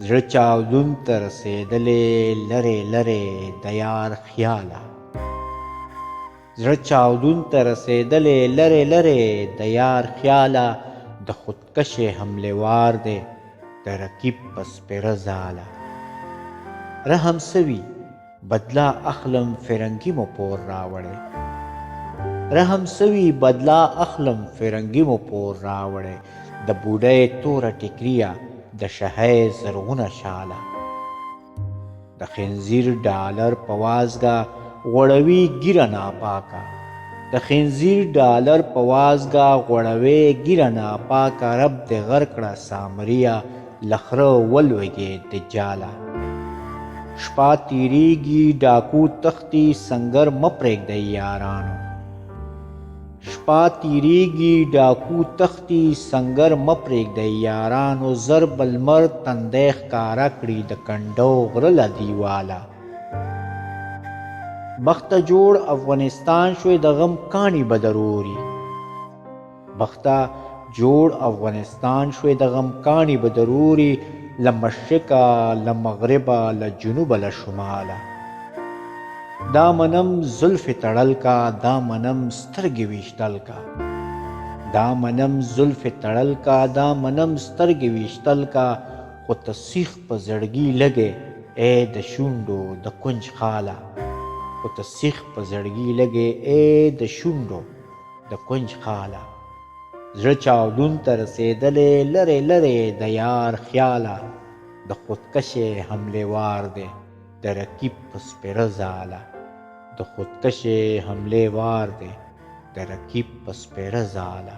زړه چاودون ته رسېدلې لرې لرې د یار خیاله زړه چاودون ته رسېدلې لرې لرې د یار خیاله د خودکشې حملې وار دی د رقیب په سپېره ځاله رحم سوي بدلا اخلم فرنګي مو پور راوړی رحم سوي بدلا اخلم فرنګي مو پور راوړی د بوډۍ توره ټیکریه د شهۍ زرغونه شاله د خنزیر ډالر په وازګه غوړوي ږیره ناپاکه د خنزیر ډالر په وازګه غوړوي ږیره ناپاکه رب دې غر کړه سامریه له خره ولوېږې د جاله شپه تیریږي ډاکو تختی سنګر مه پرېږدئ یارانو شپه تیریږي ډاکو تختی سنګر مه پرېږدئ یارانو زر به لمر تندی ښکاره کړي د کنډو غره له دیواله بخته جوړ افغانستان شوی د غم کاڼي به دروري بخته جوړ افغانستان شوی د غم کاڼي به دروري له مشرقه له مغربه له جنوبه له شماله دا منم زلفې تړل کا دا منم سترګې ویشتل کا دا منم زلفې تړل کا دا منم سترګې ویشتل کا خو ته سیخ په زړګي لګې ای د شونډو د کنج خاله خو ته سیخ په زړګي لګې ای د شونډو د کنج خاله زړه چاودون ته رسېدلې لرې لرې د یار خیاله د خودکشې حملې وار دی د رقیب په سپېره ځاله د خودکشې حملې وار دی د رقیب په سپېره ځاله